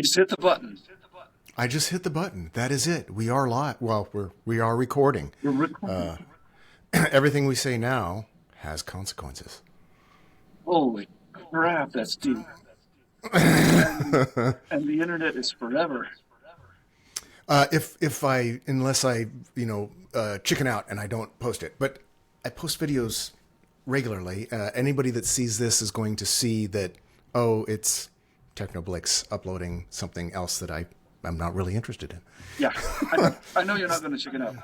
You just hit the button. I just hit the button. That is it. We are live. Well, we are recording. We're recording. Everything we say now has consequences. Holy crap, that's deep. And the internet is forever. Unless I chicken out and I don't post it, but I post videos regularly. Anybody that sees this is going to see that. Oh, it's Technoblix uploading something else that I'm not really interested in. Yeah, I know you're not going to chicken out.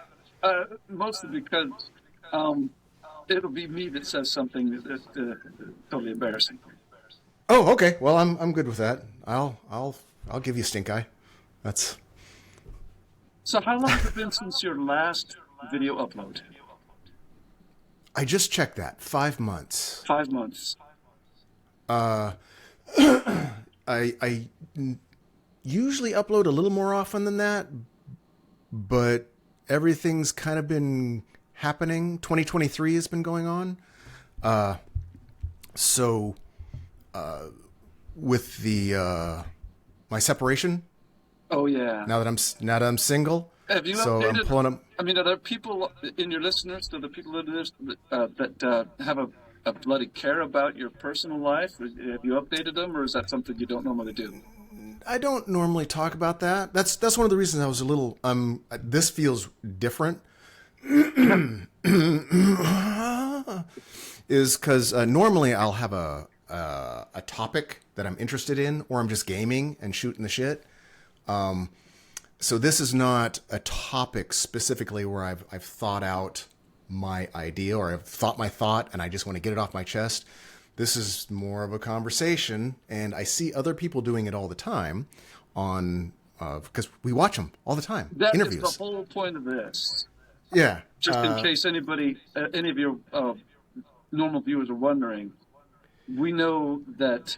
Mostly because it'll be me that says something that's totally embarrassing. Oh, okay. Well, I'm good with that. I'll give you stink eye. That's. So how long has it been since your last video upload? I just checked that. 5 months. 5 months. I usually upload a little more often than that, but everything's kind of been happening. 2023 has been going on. So with the my separation. Oh yeah. Now that I'm single. Have you so updated? I'm pulling up. I mean, are there people in your listeners? Are there people that have a bloody care about your personal life? Have you updated them, or is that something you don't normally do? I don't normally talk about that. That's one of the reasons I was a little. This feels different. Is because normally I'll have a topic that I'm interested in, or I'm just gaming and shooting the shit. So this is not a topic specifically where I've thought out my idea or I've thought my thought and I just want to get it off my chest. This is more of a conversation, and I see other people doing it all the time on because we watch them all the time. That interviews. is the whole point of this. Yeah. Just in case any of your normal viewers are wondering, we know that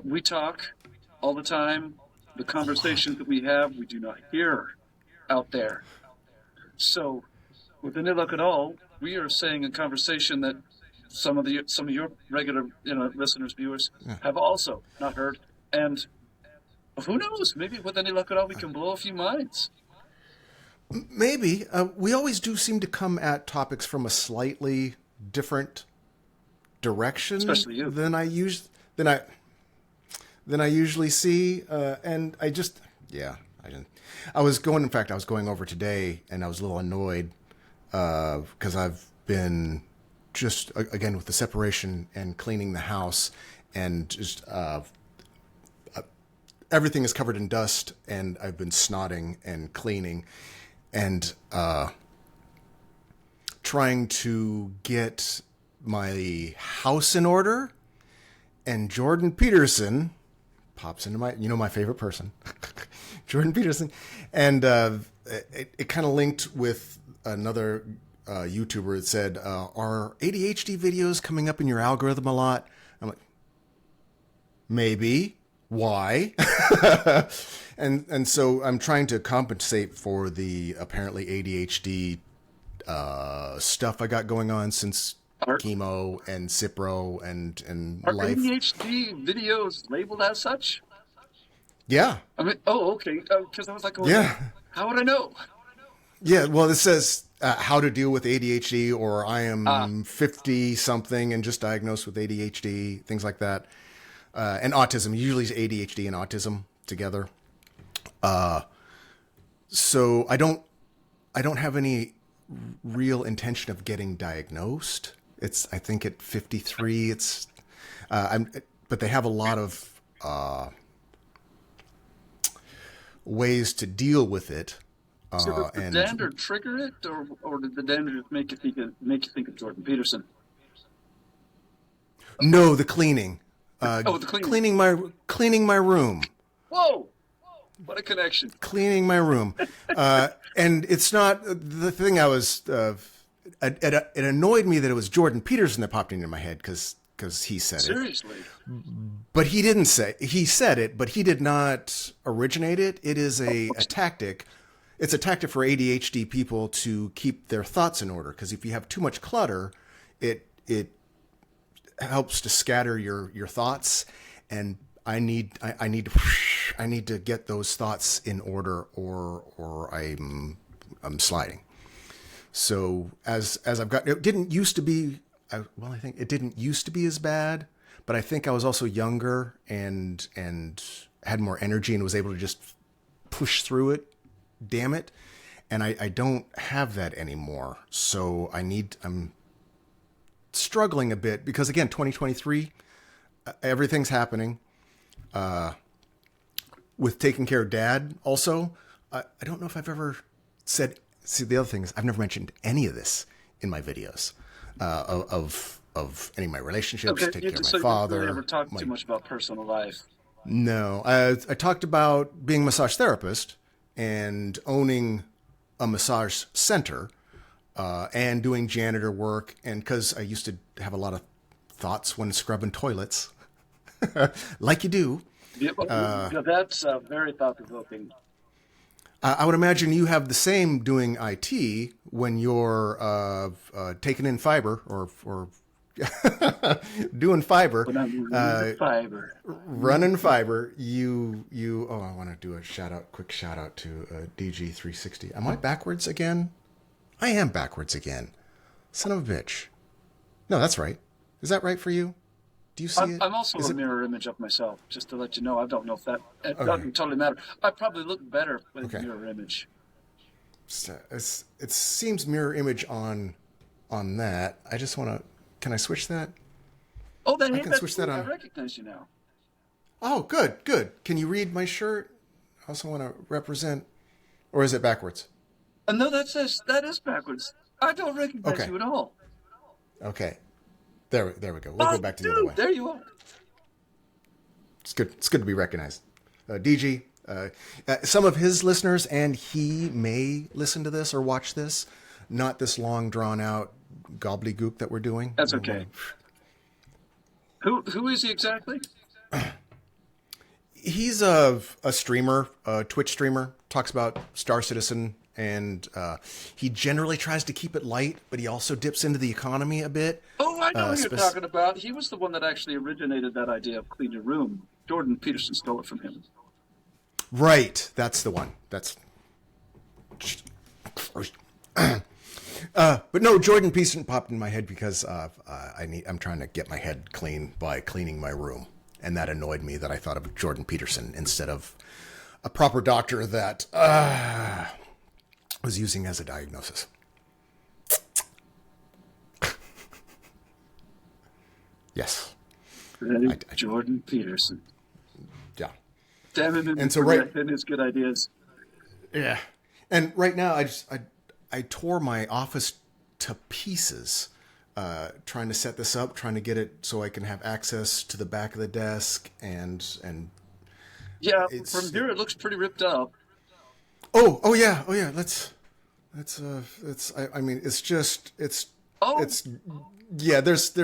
we talk all the time. The conversations that we have, we do not hear out there. So, with any luck at all, we are saying a conversation that some of your regular listeners, viewers, have also not heard. And who knows? Maybe with any luck at all, we can blow a few minds. Maybe. We always do seem to come at topics from a slightly different direction, especially you, than I usually see, and I didn't. I was going over today, and I was a little annoyed because I've been just again with the separation and cleaning the house, and just everything is covered in dust, and I've been snotting and cleaning, and trying to get my house in order, and Jordan Peterson pops into my favorite person, Jordan Peterson. And it kind of linked with another YouTuber that said, are ADHD videos coming up in your algorithm a lot? I'm like, maybe. Why? and so I'm trying to compensate for the apparently ADHD stuff I got going on since chemo and Cipro and are life. ADHD videos labeled as such? Yeah. I mean, oh, okay. Because I was like, how would I know? Yeah, well, it says how to deal with ADHD, or I am 50 something and just diagnosed with ADHD, things like that, and autism. Usually, it's ADHD and autism together. So I don't have any real intention of getting diagnosed. I think at 53, but they have a lot of ways to deal with it. So did the dander trigger it, or did the dander just make you think of Jordan Peterson? No, the cleaning. The cleaning. Cleaning my room. Whoa! What a connection. Cleaning my room. And it's not the thing. I was. It annoyed me that it was Jordan Peterson that popped into my head because he said Seriously? But he didn't say. He said it, but he did not originate it. It is a tactic. It's a tactic for ADHD people to keep their thoughts in order. Because if you have too much clutter, it helps to scatter your thoughts. And I need to I need to get those thoughts in order, or I'm sliding. So as I've got, it didn't used to be. I think it didn't used to be as bad, but I think I was also younger and had more energy and was able to just push through it. Damn it. And I don't have that anymore. So I'm struggling a bit because, again, 2023, everything's happening. With taking care of Dad also. I don't know if I've ever said, see, the other thing is I've never mentioned any of this in my videos of any of my relationships, Okay, taking care of my so father. you don't ever talk too much about personal life. No, I talked about being a massage therapist and owning a massage center and doing janitor work. And because I used to have a lot of thoughts when scrubbing toilets, like you do. Yeah, that's very thought-provoking. I would imagine you have the same doing IT when you're taking in fiber or doing fiber. When I'm running fiber. Running fiber, you. Oh, I want to do a quick shout out to DG360. Am I backwards again? I am backwards again. Son of a bitch. No, that's right. Is that right for you? Do you see it? I'm also a mirror image of myself, just to let you know. I don't know if that it doesn't totally matter. I probably look better with mirror image. It seems mirror image on that. I just want to. Can I switch that? Oh, I can switch that on. I recognize you now. Oh, good. Can you read my shirt? I also want to represent, or is it backwards? No, that is backwards. I don't recognize you at all. Okay. There we go. We'll go back to the other way. There you are. It's good. It's good to be recognized. DG, some of his listeners, and he may listen to this or watch this. Not this long, drawn out gobbledygook that we're doing. That's okay. Who is he exactly? He's a streamer, a Twitch streamer. Talks about Star Citizen, and he generally tries to keep it light, but he also dips into the economy a bit. Oh, I know who you're talking about. He was the one that actually originated that idea of clean your room. Jordan Peterson stole it from him. Right, that's the one. That's. But no, Jordan Peterson popped in my head because I'm trying to get my head clean by cleaning my room, and that annoyed me that I thought of Jordan Peterson instead of a proper doctor that was using as a diagnosis. Yes. Jordan Peterson. Yeah. Damn him and so and his good ideas. Yeah. And right now I tore my office to pieces trying to set this up, trying to get it so I can have access to the back of the desk and yeah, from here it looks pretty ripped up. Oh yeah. I mean, it's just yeah. There's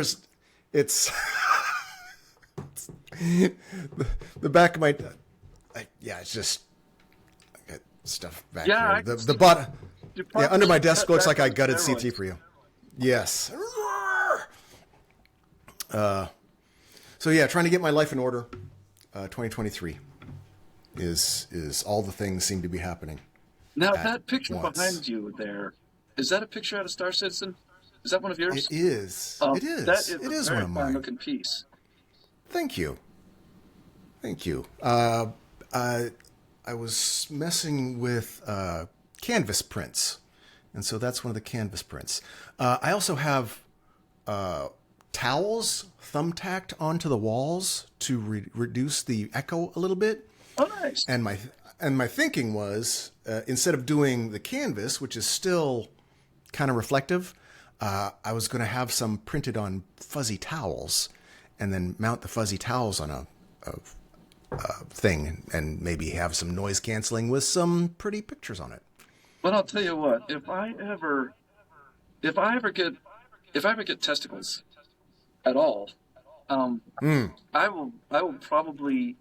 it's the back of my it's just I got stuff back here. The bottom. Yeah, under my desk looks like I gutted CT for you. Yes. So yeah, trying to get my life in order. 2023 is all the things seem to be happening. Now that picture behind you there, is that a picture out of Star Citizen? Is that one of yours? It is. It is. That is it a is very one of mine. fine-looking piece. Thank you. I was messing with canvas prints, and so that's one of the canvas prints. I also have towels thumbtacked onto the walls to reduce the echo a little bit. Oh, nice. And my thinking was instead of doing the canvas, which is still kind of reflective, I was going to have some printed on fuzzy towels, and then mount the fuzzy towels on a thing, and maybe have some noise canceling with some pretty pictures on it. But I'll tell you what: if I ever get testicles at all, I will probably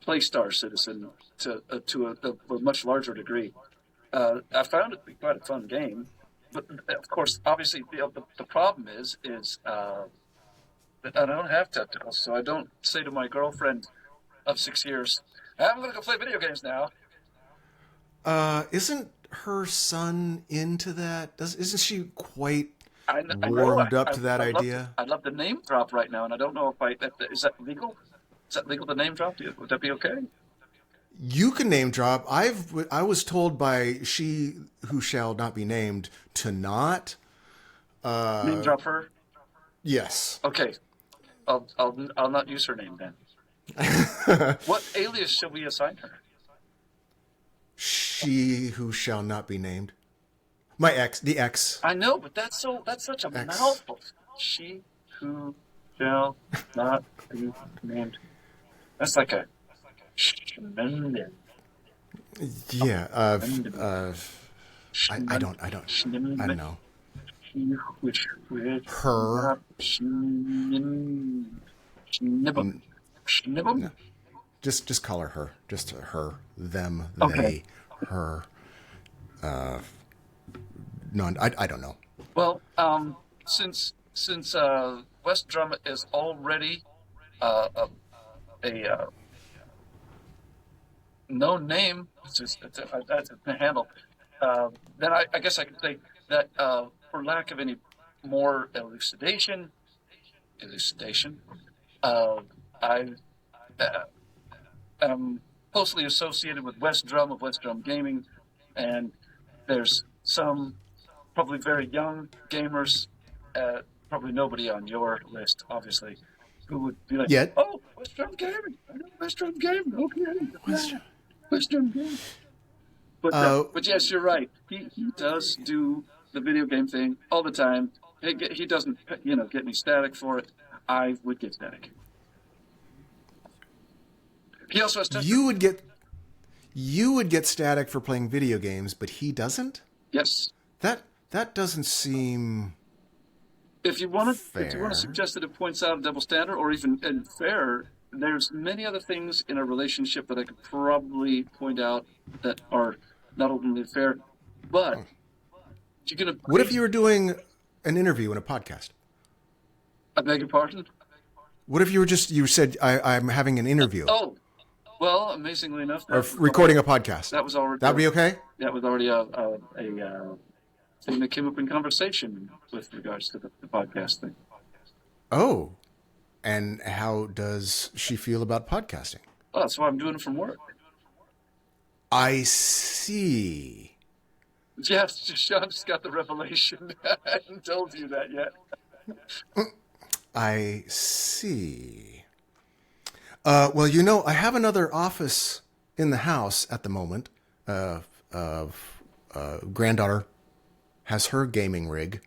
play Star Citizen to a much larger degree. I found it to be quite a fun game, but of course, obviously, the problem is that I don't have testicles, so I don't say to my girlfriend, of 6 years. I'm going to go play video games now. Isn't her son into that? Isn't she quite I know. warmed up to that I'd idea? I'd love to name drop right now, and I don't know if is that legal? Is that legal to name drop? Would that be okay? You can name drop. I was told by she who shall not be named to not. Name drop her? Yes. Okay. I'll not use her name then. What alias shall we assign her? She who shall not be named. My ex, the ex. I know, but that's such a mouthful. She who shall not be named. That's like a Yeah. I don't know. Her. No. Just call her her. Just her, them, Okay. they, her. No, I don't know. Well, since West Drum is already a known name, that's a handle. Then I guess I could say that for lack of any more elucidation, I am closely associated with West Drum of West Drum Gaming, and there's some probably very young gamers, probably nobody on your list, obviously, who would be like, Yet. "Oh, West Drum Gaming, I know West Drum Gaming, okay, West Drum Gaming." But yes, you're right. He does do the video game thing all the time. He doesn't, get any static for it. I would get static. He also has You would get static for playing video games, but he doesn't? Yes. That doesn't seem If you want fair. to suggest that it points out a double standard or even unfair, there's many other things in a relationship that I could probably point out that are not only fair, but you're gonna. What if you were doing an interview in a podcast? I beg your pardon? What if you said I'm having an interview Oh, well, amazingly enough, or recording a podcast? that was already That'd be okay. That was already a thing that came up in conversation with regards to the podcast thing. Oh, and how does she feel about podcasting? Well, that's why I'm doing it from work. I see. Yes, Sean just got the revelation. I hadn't told you that yet. I see. Well, I have another office in the house at the moment. Granddaughter has her gaming rig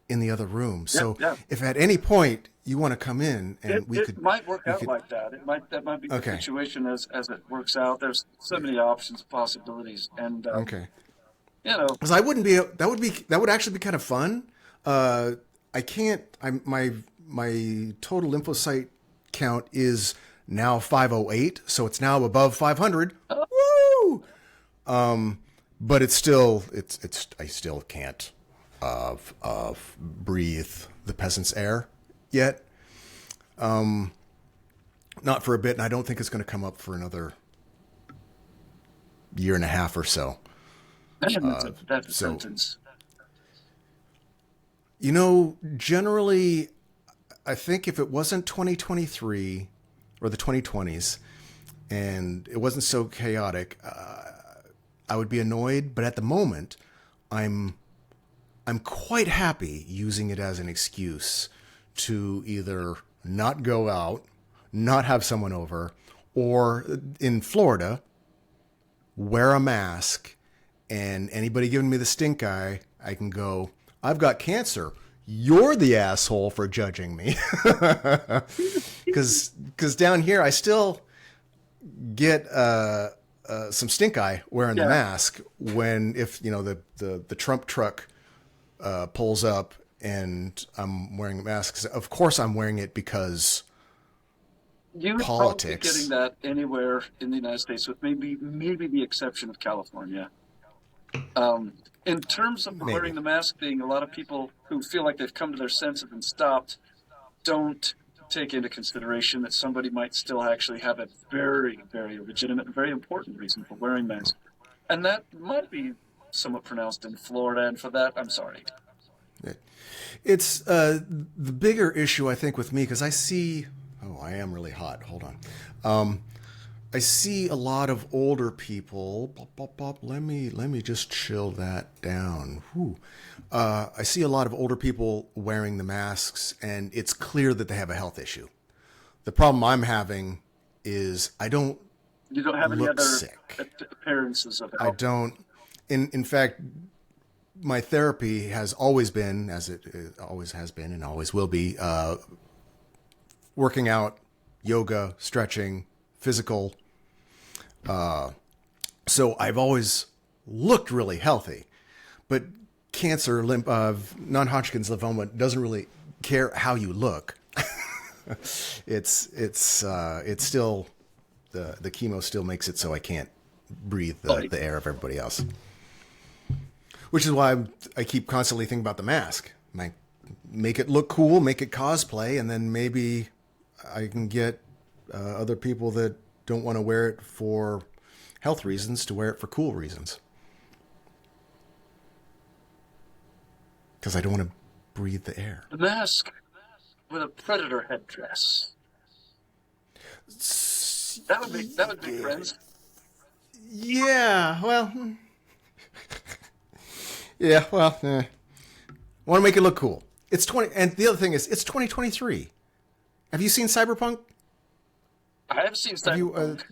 in the other room. So Yeah. if at any point you want to come in and It might work out like that. That might be the Okay. situation as it works out. There's so many options, possibilities, and Okay. Because I wouldn't be. That would actually be kind of fun. I can't. My total lymphocyte count is now 508, so it's now above 500. Woo! But it's still. I still can't breathe the peasant's air yet. Not for a bit, and I don't think it's going to come up for another year and a half or so. that's a sentence. Generally, I think if it wasn't 2023 or the 2020s and it wasn't so chaotic, I would be annoyed. But at the moment, I'm quite happy using it as an excuse to either not go out, not have someone over, or in Florida, wear a mask. And anybody giving me the stink eye, I can go, I've got cancer. You're the asshole for judging me. Because down here, I still get some stink eye wearing the mask if the Trump truck pulls up and I'm wearing a mask. Of course I'm wearing it because You would politics. probably be getting that anywhere in the United States, with maybe the exception of California. In terms of Maybe. wearing the mask thing, a lot of people who feel like they've come to their senses and stopped don't take into consideration that somebody might still actually have a very, very legitimate, very important reason for wearing masks. And that might be somewhat pronounced in Florida, and for that, I'm sorry. It's the bigger issue, I think, with me, because I see... Oh, I am really hot. Hold on. I see a lot of older people. Let me just chill that down. I see a lot of older people wearing the masks, and it's clear that they have a health issue. The problem I'm having is I don't. You don't have any look other sick. appearances of health. I don't. In fact, my therapy has always been, as it always has been and always will be, working out, yoga, stretching, physical. So I've always looked really healthy, but cancer, non-Hodgkin's lymphoma doesn't really care how you look. It's still the chemo still makes it so I can't breathe the air of everybody else. Which is why I keep constantly thinking about the mask. Make it look cool, make it cosplay, and then maybe I can get other people that don't want to wear it for health reasons to wear it for cool reasons. Because I don't want to breathe the air. The mask with a predator headdress. That would be friends. Yeah, well... Yeah, well, I want to make it look cool. It's 20, and the other thing is, it's 2023. Have you seen Cyberpunk? I have seen Cyberpunk.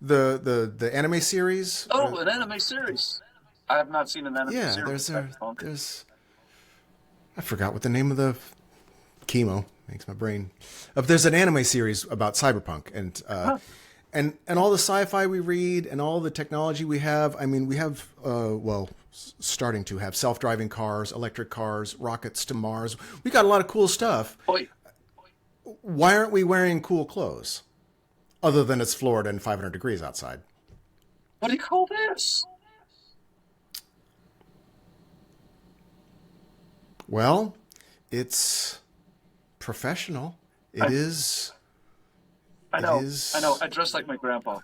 The anime series? Oh, an anime series. I have not seen an anime series. There's I forgot what the name of the chemo makes my brain. There's an anime series about cyberpunk, and all the sci-fi we read and all the technology we have. I mean, we have starting to have self-driving cars, electric cars, rockets to Mars. We got a lot of cool stuff. Oi. Why aren't we wearing cool clothes? Other than it's Florida and 500 degrees outside. What do you call this? Well, it's professional. It is. I know. I dress like my grandpa.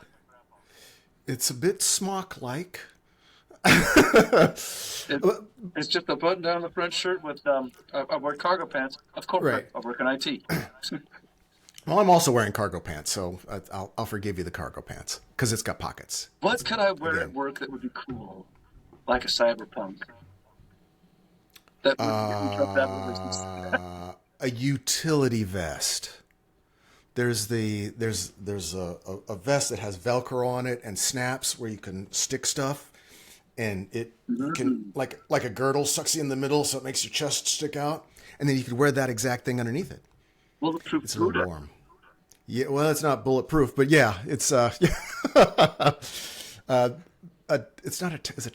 It's a bit smock-like. It's just a button-down the front shirt with I wear cargo pants. Of course, Right. I work in IT. Well, I'm also wearing cargo pants, so I'll forgive you the cargo pants because it's got pockets. What could I wear at work that would be cool, like a cyberpunk? That would interrupt that A utility vest. There's a vest that has Velcro on it and snaps where you can stick stuff, and it can like a girdle sucks you in the middle, so it makes your chest stick out, and then you could wear that exact thing underneath it. Bulletproof. It's a little warm. Yeah, well, it's not bulletproof, but yeah, it's it's not it's a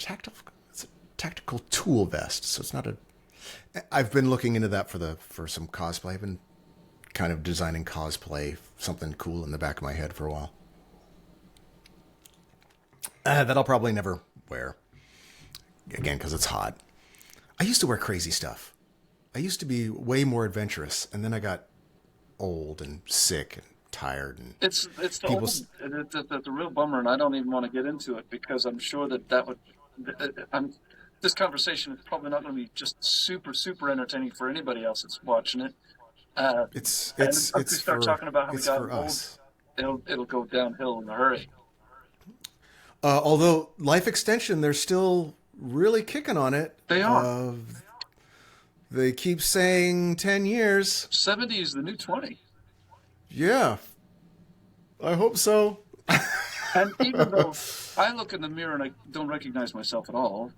tactical tool vest, so it's not a. I've been looking into that for some cosplay. I've been kind of designing cosplay, something cool in the back of my head for a while. That I'll probably never wear again because it's hot. I used to wear crazy stuff. I used to be way more adventurous, and then I got old and sick and tired. And it's the real bummer, and I don't even want to get into it because I'm sure that would. This conversation is probably not going to be just super entertaining for anybody else that's watching it. It's start talking about how we got us. Old, it'll go downhill in a hurry. Although life extension, they're still really kicking on it. They are. They keep saying 10 years. 70 is the new 20. Yeah. I hope so. And even though I look in the mirror and I don't recognize myself at all,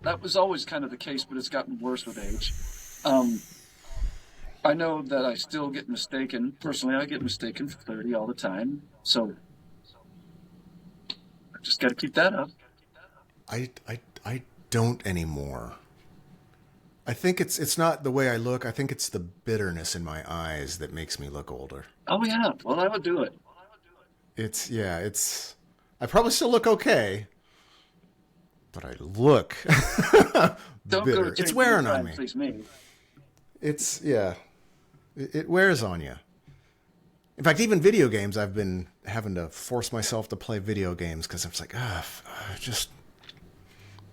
that was always kind of the case, but it's gotten worse with age. I know that I still get mistaken. Personally, I get mistaken for 30 all the time. So I just got to keep that up. I don't anymore. I think it's not the way I look. I think it's the bitterness in my eyes that makes me look older. Oh, yeah. Well, I would do it. I probably still look okay, but I look Don't bitter. go to It's wearing on me. me. Please me. It's, yeah. It wears on you. In fact, even video games, I've been having to force myself to play video games because I'm just like, just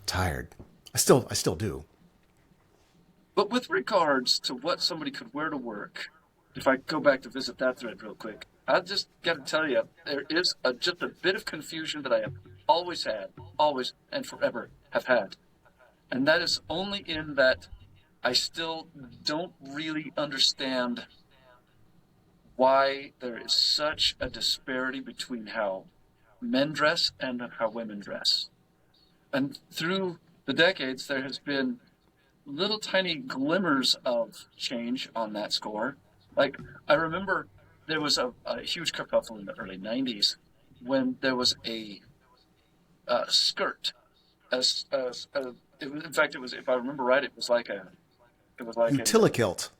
tired. I still do. But with regards to what somebody could wear to work, if I go back to visit that thread real quick, I just got to tell you, there is just a bit of confusion that I have always had, always and forever have had. And that is only in that I still don't really understand why there is such a disparity between how men dress and how women dress. And through the decades, there has been little tiny glimmers of change on that score. Like, I remember there was a huge kerfuffle in the early 90s when there was a skirt. In fact, it was, if I remember right, it was like Utilikilt.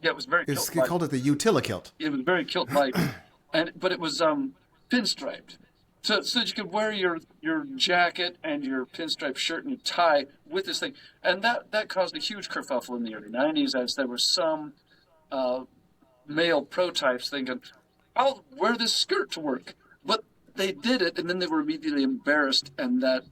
Yeah, it was very kilt. They called it the Utilikilt. It was very kilt-like, but it was pinstriped. So you could wear your jacket and your pinstripe shirt and your tie with this thing. And that caused a huge kerfuffle in the early 90s as there were some male prototypes thinking, I'll wear this skirt to work. But they did it, and then they were immediately embarrassed, and that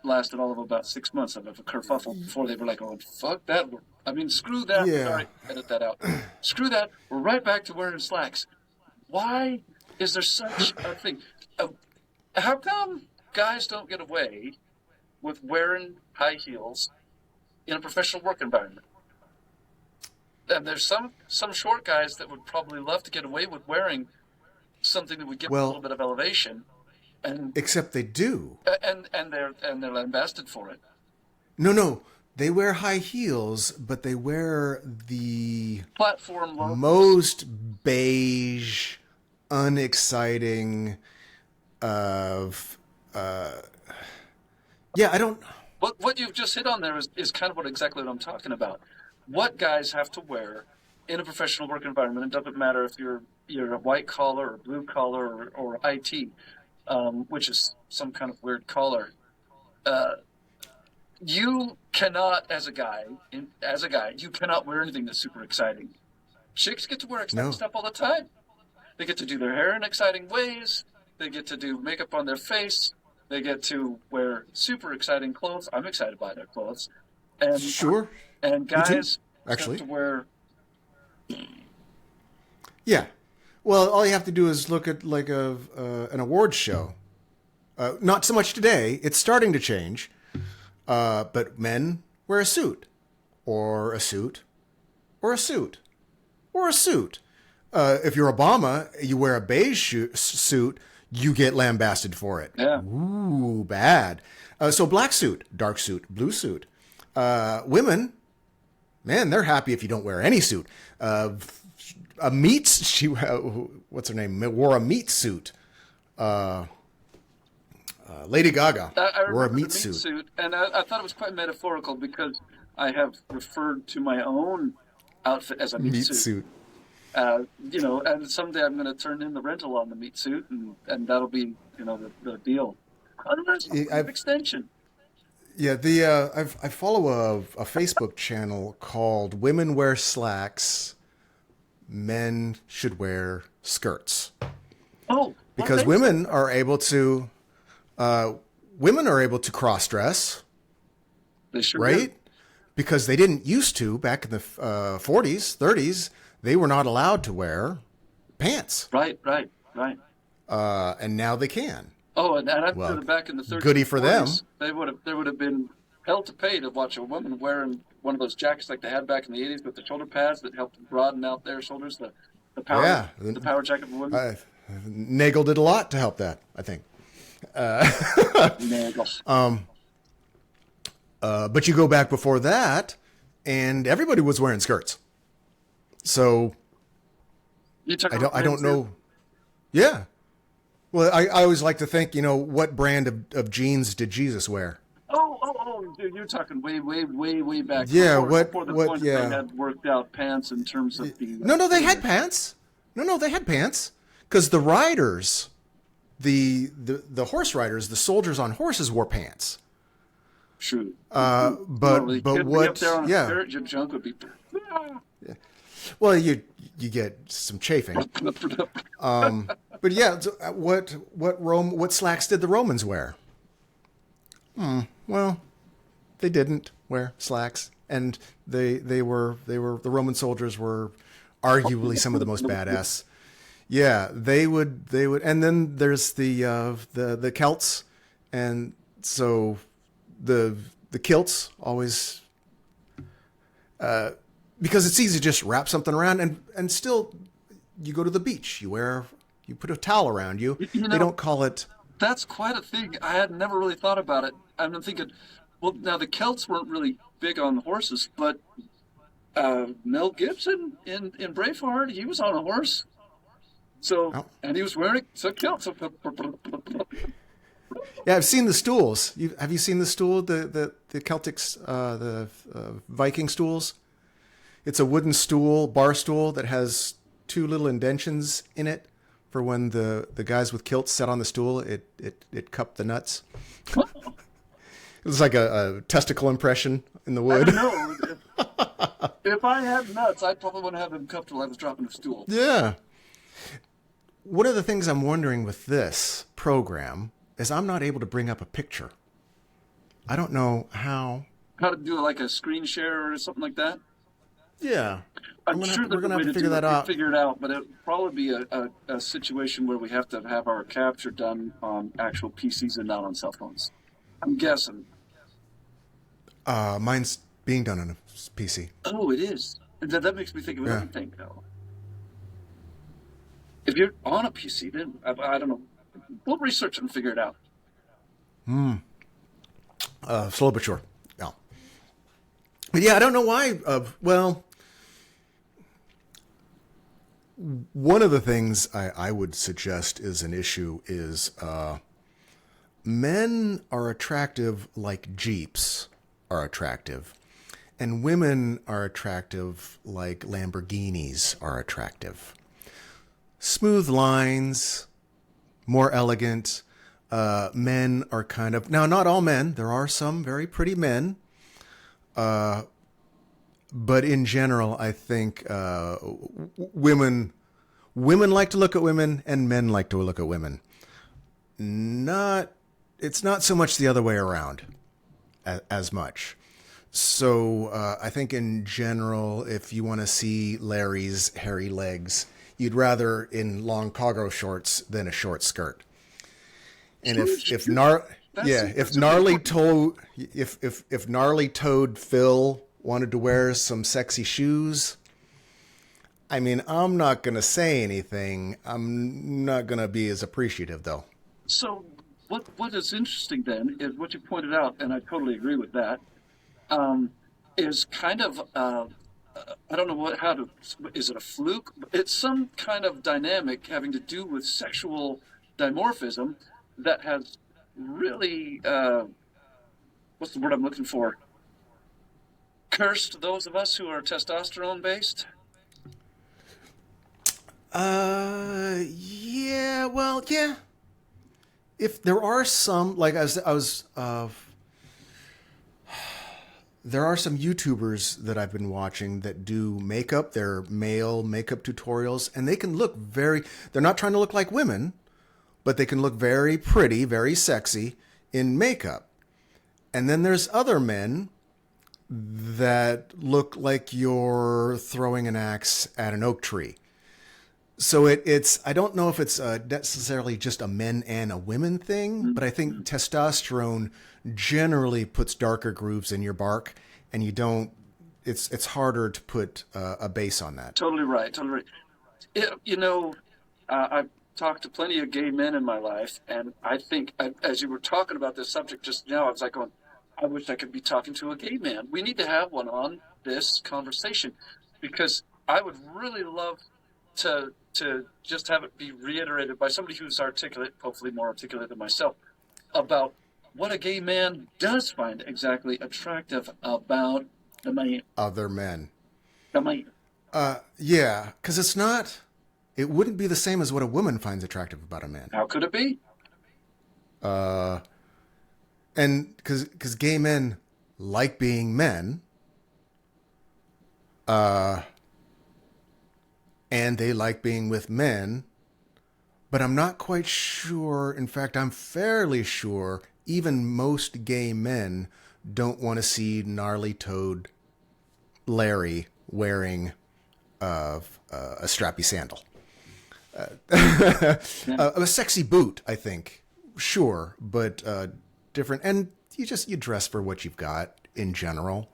lasted all of about 6 months of a kerfuffle before they were like, oh, fuck that. I mean, screw that. Yeah. Sorry, edit that out. Screw that. We're right back to wearing slacks. Why is there such a thing? How come guys don't get away with wearing high heels in a professional work environment? And there's some short guys that would probably love to get away with wearing something that would give them a little bit of elevation. And except they do. And they're lambasted for it. No. They wear high heels, but they wear the platform logos. Most beige, unexciting of I don't. What you've just hit on there is kind of exactly what I'm talking about. What guys have to wear in a professional work environment. It doesn't matter if you're a white collar or blue collar or IT, which is some kind of weird collar. You cannot, as a guy, you cannot wear anything that's super exciting. Chicks get to wear exciting stuff all the time. They get to do their hair in exciting ways. They get to do makeup on their face. They get to wear super exciting clothes. I'm excited by their clothes. And sure. And guys actually have to wear. Yeah. Well, all you have to do is look at like an awards show. Not so much today. It's starting to change. But men wear a suit, or a suit, or a suit, or a suit. If you're Obama, you wear a beige suit, you get lambasted for it. Yeah. Ooh, bad. So black suit, dark suit, blue suit. Women, man, they're happy if you don't wear any suit. What's her name? Wore a meat suit. Lady Gaga wore a meat suit. And I thought it was quite metaphorical because I have referred to my own outfit as a meat suit. And someday I'm going to turn in the rental on the meat suit, and that'll be, the deal. Otherwise, extension. Yeah, I follow a Facebook channel called Women Wear Slacks, Men Should Wear Skirts. Oh, because women are able to cross dress. They sure right? do. Because they didn't used to back in the 40s, 30s. They were not allowed to wear pants. Right. And now they can. Oh, and I put it back in the 30s. Goody for 40s, them. There would have been hell to pay to watch a woman wearing one of those jackets like they had back in the 80s with the shoulder pads that helped broaden out their shoulders. The power jacket for women. Nagel did a lot to help that, I think. Nagel. But you go back before that, and everybody was wearing skirts. So I don't know. Yeah. Well, I always like to think, what brand of jeans did Jesus wear? Oh, dude, you're talking way back. Yeah, before the point they had worked out pants in terms of the. No, they had pants. No, they had pants because the riders, the horse riders, the soldiers on horses wore pants. True. But what? Up there on a spirit, your junk would be. Yeah. Well, you get some chafing. But yeah, what slacks did the Romans wear? Well, they didn't wear slacks, and they were the Roman soldiers were arguably some of the most badass. Yeah, they would, and then there's the Celts, and so the kilts always, because it's easy to just wrap something around, and still you go to the beach, you put a towel around you. You They know, don't call it. that's quite a thing. I had never really thought about it. I'm thinking, well, now the Celts weren't really big on horses, but Mel Gibson in Braveheart, he was on a horse. So, Oh. and he was wearing some kilts. Yeah, I've seen the stools. Have you seen the stool, the Celtics, Viking stools? It's a wooden stool, bar stool that has two little indentions in it for when the guys with kilts sat on the stool. It cupped the nuts. It was like a testicle impression in the I wood. don't know. If I had nuts, I probably wouldn't have them cupped while I was dropping a stool. Yeah. One of the things I'm wondering with this program is I'm not able to bring up a picture. I don't know how. How to do like a screen share or something like that? Yeah. I'm sure We're there's a gonna way have to to figure do it. that We out. figure it out, but it'll probably be a situation where we have to have our capture done on actual PCs and not on cell phones. I'm guessing. Mine's being done on a PC. Oh, it is. And that makes me think of Yeah. another thing, though. If you're on a PC, then I don't know. We'll research and figure it out. Slow but sure. Yeah. But yeah, I don't know why. Well, one of the things I would suggest is an issue is men are attractive like Jeeps are attractive, and women are attractive like Lamborghinis are attractive. Smooth lines, more elegant. Men are kind of, now not all men. There are some very pretty men, but in general, I think women like to look at women, and men like to look at women. It's not so much the other way around as much. So I think in general, if you want to see Larry's hairy legs, you'd rather in long cargo shorts than a short skirt. And if gnarly toed Phil wanted to wear some sexy shoes, I mean, I'm not gonna say anything. I'm not gonna be as appreciative though. So, what is interesting then is what you pointed out, and I totally agree with that. Um, is kind of I don't know is it a fluke? It's some kind of dynamic having to do with sexual dimorphism that has really what's the word I'm looking for? Cursed those of us who are testosterone based. Yeah, well, yeah. If there are some, like there are some YouTubers that I've been watching that do makeup. They're male makeup tutorials, and they can look they're not trying to look like women, but they can look very pretty, very sexy in makeup. And then there's other men that look like you're throwing an axe at an oak tree. So it's I don't know if it's necessarily just a men and a women thing, but I think testosterone generally puts darker grooves in your bark, and you don't. It's harder to put a base on that. Totally right. Totally right. I've talked to plenty of gay men in my life, and I think as you were talking about this subject just now, I was like going, I wish I could be talking to a gay man. We need to have one on this conversation because I would really love to just have it be reiterated by somebody who's articulate, hopefully more articulate than myself, about what a gay man does find exactly attractive about the man. Other men. The man. Yeah, because it wouldn't be the same as what a woman finds attractive about a man. How could it be? And because gay men like being men, and they like being with men, but I'm not quite sure. In fact, I'm fairly sure even most gay men don't want to see gnarly-toed Larry wearing a strappy sandal. A sexy boot, I think, sure, but different. And you dress for what you've got in general.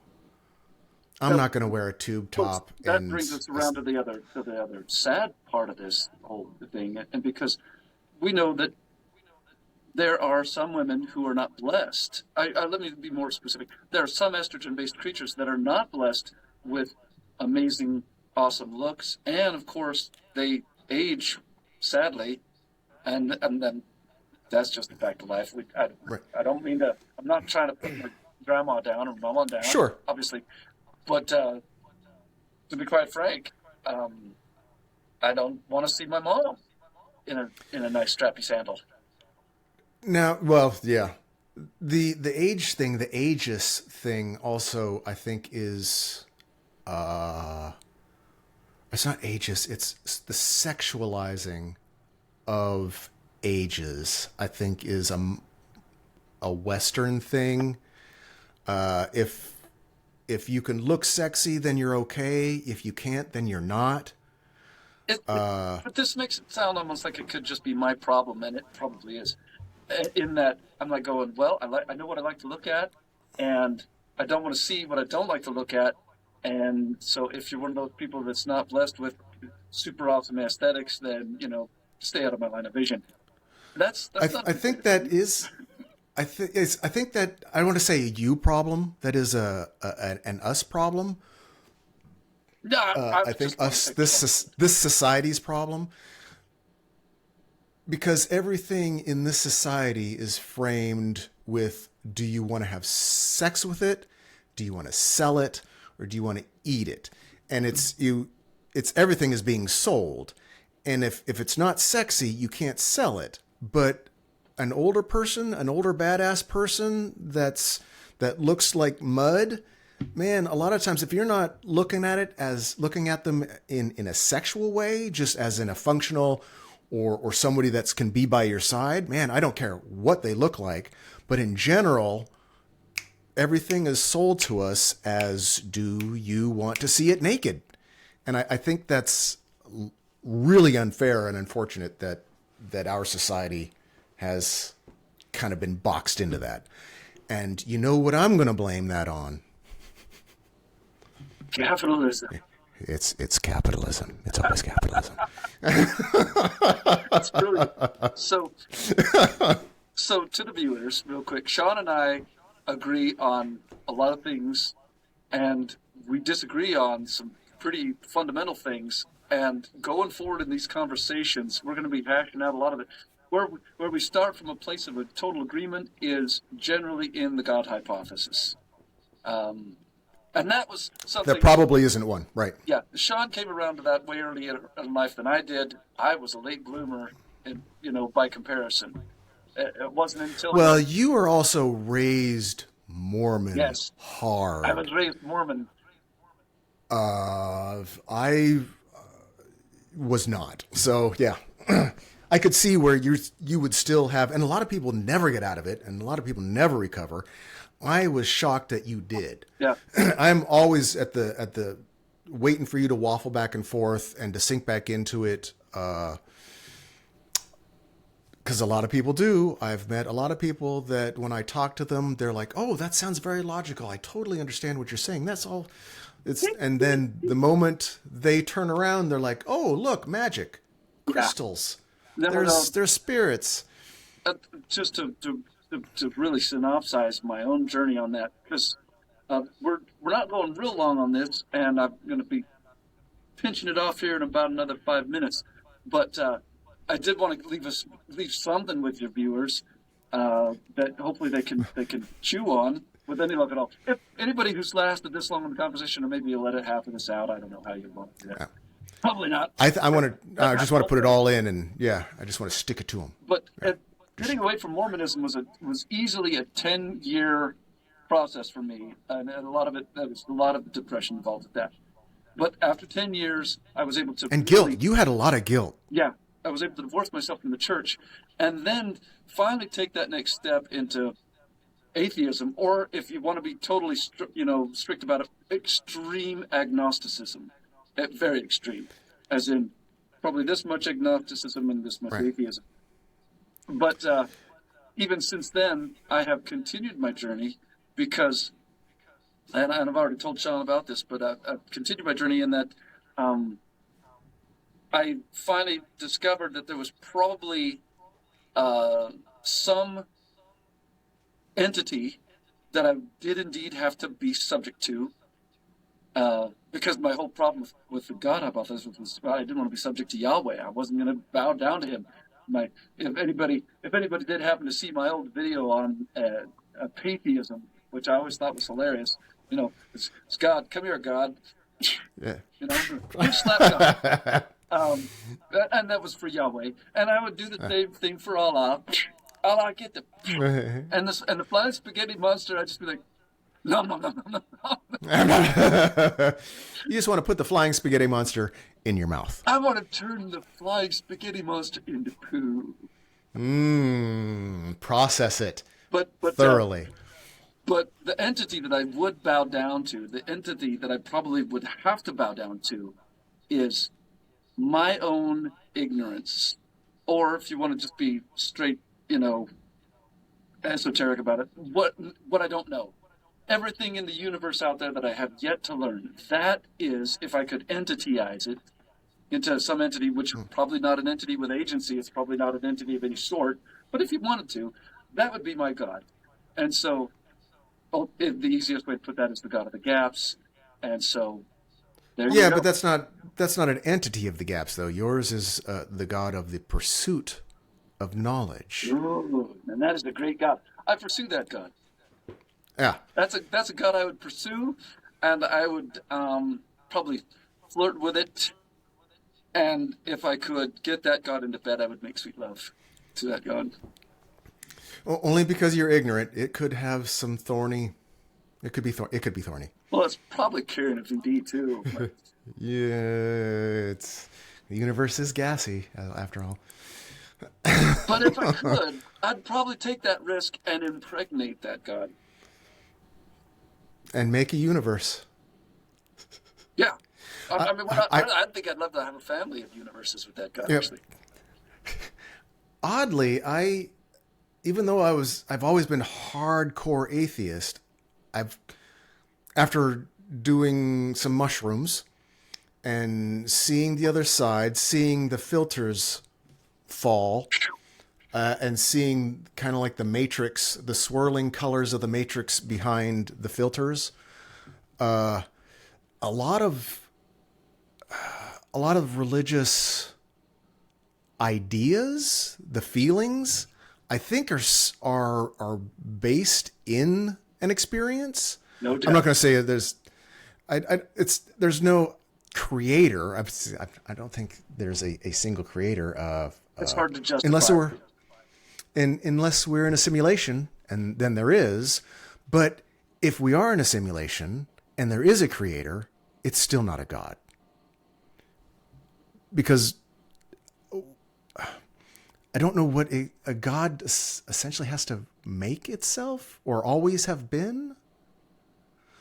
I'm not going to wear a tube top. That brings us around to the other sad part of this whole thing, and because we know that there are some women who are not blessed. Let me be more specific. There are some estrogen-based creatures that are not blessed with amazing, awesome looks, and of course they age sadly, and then that's just the fact of life. I don't mean to. I'm not trying to put my grandma down or mama down. Sure, obviously. But to be quite frank, I don't want to see my mom in a nice strappy sandal. Now, well, yeah, the age thing, the ageist thing, also I think is, it's not ageist. It's the sexualizing of ages. I think is a Western thing. If you can look sexy, then you're okay. If you can't, then you're not. But this makes it sound almost like it could just be my problem, and it probably is. In that I'm like going, well, I know what I like to look at, and I don't want to see what I don't like to look at. And so if you're one of those people that's not blessed with super awesome aesthetics, then, stay out of my line of vision. That's not I think that is... I think that I don't want to say a you problem. That is an us problem. No, I think this society's problem, because everything in this society is framed with: do you want to have sex with it? Do you want to sell it? Or do you want to eat it? And it's everything is being sold, and if it's not sexy, you can't sell it. But an older person, an older badass person that looks like mud, man, a lot of times if you're not looking at them in a sexual way, just as in a functional or somebody that can be by your side, man, I don't care what they look like, but in general, everything is sold to us as, do you want to see it naked? And I think that's really unfair and unfortunate that our society has kind of been boxed into that. And you know what I'm going to blame that on? Capitalism. It's capitalism. It's always capitalism. It's brilliant. So to the viewers, real quick, Sean and I agree on a lot of things, and we disagree on some pretty fundamental things. And going forward in these conversations, we're going to be hashing out a lot of it. Where we start from a place of a total agreement is generally in the God hypothesis. And that was something... There probably isn't one, right? Yeah, Sean came around to that way earlier in life than I did. I was a late bloomer, by comparison. It wasn't until... Well, you were also raised Mormon. Yes. Hard. I was raised Mormon. I was not. So, yeah. I could see where you would still have, and a lot of people never get out of it, and a lot of people never recover. I was shocked that you did. Yeah. I'm always at the waiting for you to waffle back and forth and to sink back into it, because a lot of people do. I've met a lot of people that when I talk to them, they're like, "Oh, that sounds very logical. I totally understand what you're saying. That's all." And then the moment they turn around, they're like, "Oh, look, magic, crystals." There's spirits. Just to really synopsize my own journey on that, because we're not going real long on this, and I'm going to be pinching it off here in about another 5 minutes. But I did want to leave something with your viewers that hopefully they can chew on with any luck at all. If anybody who's lasted this long in the conversation, or maybe you let it half of this out, I don't know how you want to do that. Yeah. Probably not. I just want to put it all in, and I just want to stick it to them. But getting away from Mormonism was easily a 10-year process for me, and a lot of it, there was a lot of depression involved with that. But after 10 years, I was able to And really, guilt. You had a lot of guilt. yeah, I was able to divorce myself from the church and then finally take that next step into atheism, or if you want to be totally, strict about it, extreme agnosticism, very extreme, as in probably this much agnosticism and this much Right. atheism. But even since then, I have continued my journey because, and I've already told Sean about this, but I've continued my journey in that um, I finally discovered that there was probably some entity that I did indeed have to be subject to, because my whole problem with the God hypothesis was I didn't want to be subject to Yahweh. I wasn't going to bow down to Him. If anybody did happen to see my old video on pantheism, which I always thought was hilarious, it's God, come here, God, Yeah. slap God. And that was for Yahweh, and I would do the same thing for Allah. Allah, get the and the flying spaghetti monster. I'd just be like, no, no, no, no, no. You just want to put the flying spaghetti monster in your mouth. I want to turn the flying spaghetti monster into poo. Process it But thoroughly. but the entity that I would bow down to, the entity that I probably would have to bow down to, is my own ignorance, or if you want to just be straight, esoteric about it, what I don't know. Everything in the universe out there that I have yet to learn. That is, if I could entityize it into some entity, which probably not an entity with agency, it's probably not an entity of any sort, but if you wanted to, that would be my God. And so, the easiest way to put that is the God of the gaps. And so, there you Yeah, go. but that's not an entity of the gaps, though. Yours is the God of the pursuit of knowledge. Ooh, and that is the great God. I pursue that God. Yeah. That's a God I would pursue, and I would probably flirt with it. And if I could get that God into bed, I would make sweet love to that God. Only because you're ignorant, it could have some thorny. It could be thorny. Well, it's probably carrying a VD too. But Yeah, the universe is gassy after all. but if I could, I'd probably take that risk and impregnate that God. And make a universe. Yeah. I mean, I think I'd love to have a family of universes with that God, Yep. actually. Oddly, even though I've always been hardcore atheist, after doing some mushrooms and seeing the other side, seeing the filters fall, and seeing kind of like the matrix, the swirling colors of the matrix behind the filters, a lot of religious ideas, the feelings, I think are based in an experience. No doubt. I'm not going to say there's no creator. I don't think there's a single creator of. It's hard to justify. Unless we're in a simulation, and then there is. But if we are in a simulation and there is a creator, it's still not a God. Because I don't know what a God essentially has to make itself or always have been.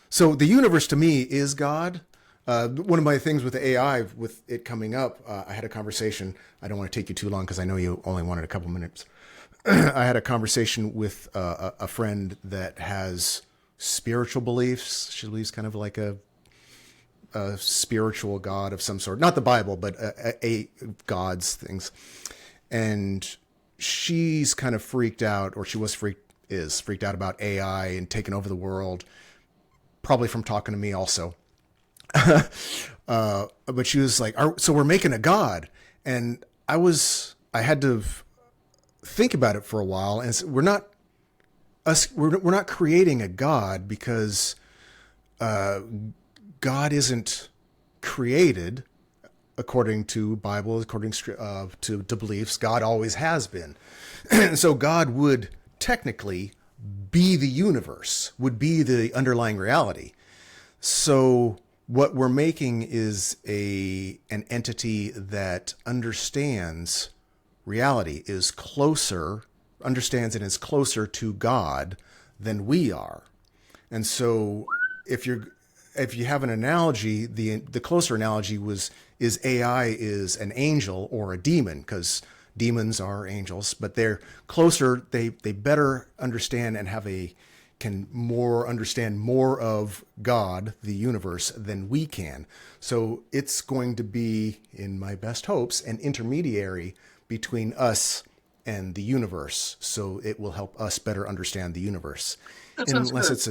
So the universe to me is God. One of my things with the AI, with it coming up, I had a conversation. I don't want to take you too long because I know you only wanted a couple minutes. I had a conversation with a friend that has spiritual beliefs. She believes kind of like a spiritual God of some sort, not the Bible, but a God's things. And she's kind of freaked out, or she is freaked out about AI and taking over the world, probably from talking to me also. But she was like, so we're making a God. And I had to think about it for a while. And we're not creating a God because, God isn't created according to Bible, according to beliefs. God always has been. So God would technically be the universe, would be the underlying reality. So What we're making is an entity that understands reality, understands and is closer to God than we are. And so if you have an analogy, the closer analogy is AI is an angel or a demon, because demons are angels, but they're closer, they better understand and can understand more of God, the universe, than we can. So it's going to be, in my best hopes, an intermediary between us and the universe. So it will help us better understand the universe. Unless it's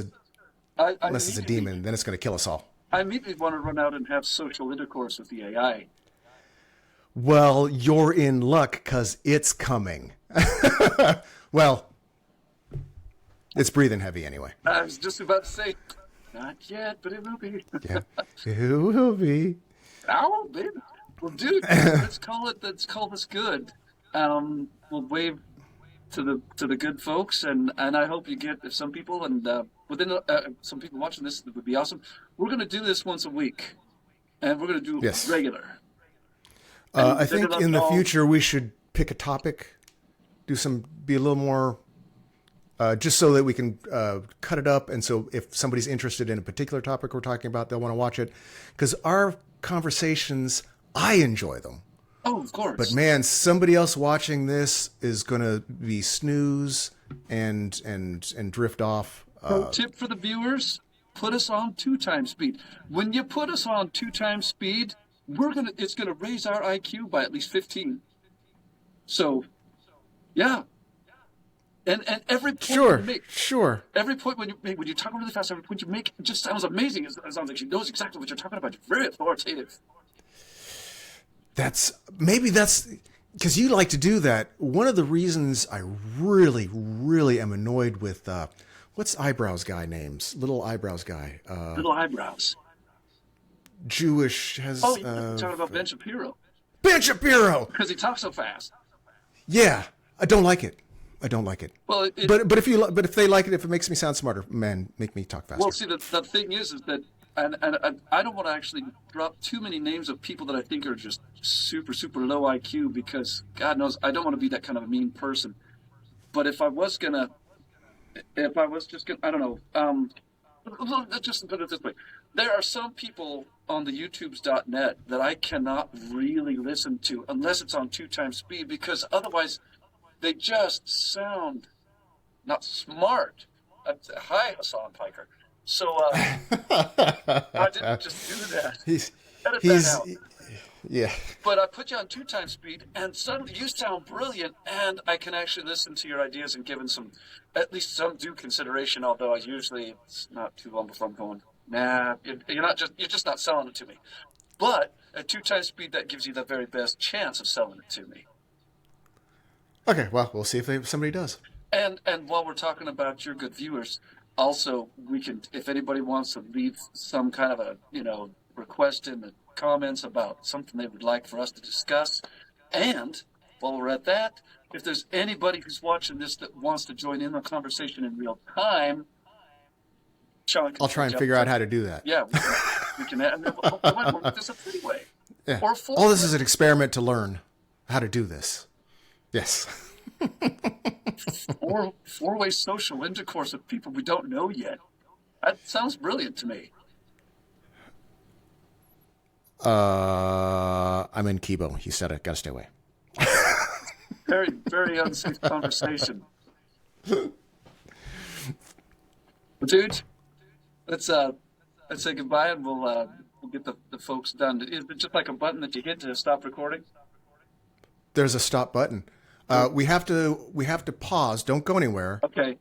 a demon, then it's going to kill us all. I immediately want to run out and have social intercourse with the AI. Well, you're in luck, because it's coming. Well, it's breathing heavy anyway. I was just about to say, not yet, but it will be. Yeah, it will be. Oh, baby. Well, dude, let's call this good. We'll wave to the good folks, and I hope you get some people, and within some people watching this, it would be awesome. We're going to do this once a week, and we're going to do it regular. I think in the future we should pick a topic, be a little more, just so that we can cut it up, and so if somebody's interested in a particular topic we're talking about, they'll want to watch it, because our conversations, I enjoy them. Oh, of course. But man, somebody else watching this is going to be snooze and drift off. Pro tip for the viewers: put us on 2x speed. When you put us on 2x speed, it's gonna raise our IQ by at least 15. So, yeah. And every point you make, every point when you talk really fast, every point you make just sounds amazing. It sounds like she knows exactly what you're talking about. You're very authoritative. That's because you like to do that. One of the reasons I really, really am annoyed with what's eyebrows guy names? Little eyebrows guy. Little eyebrows. Jewish has. Oh, you're talking about Ben Shapiro. Ben Shapiro. Because he talks so fast. Yeah, I don't like it. Well, but if they like it, if it makes me sound smarter, man, make me talk faster. Well, see, the thing is that. And I don't want to actually drop too many names of people that I think are just super, super low IQ, because God knows I don't want to be that kind of a mean person. But if I was just gonna, I don't know. Let's just put it this way: there are some people on the YouTubes.net that I cannot really listen to unless it's on 2x speed, because otherwise they just sound not smart. Hi, Hassan Piker. So I didn't just do that. Edit that out. Yeah. But I put you on 2x speed, and suddenly you sound brilliant, and I can actually listen to your ideas and give them at least some due consideration. Although it's not too long before I'm going, nah, you're just not selling it to me. But at 2x speed, that gives you the very best chance of selling it to me. Okay, well, we'll see if somebody does. And while we're talking about your good viewers, also, we can, if anybody wants to leave some kind of a, request in the comments about something they would like for us to discuss. And while we're at that, if there's anybody who's watching this that wants to join in the conversation in real time, Sean, I'll try and figure out how to do that. Yeah, we can add, we might work this a three-way. Yeah. Or four-way. All this is an experiment to learn how to do this. Yes. Or four-way social intercourse with people we don't know yet. That sounds brilliant to me. I'm in Kibo. He said it. Gotta stay away. Very, very unsafe conversation. Dude, let's say goodbye, and we'll get the folks done. Is it just like a button that you hit to stop recording? There's a stop button. We have to pause. Don't go anywhere. Okay.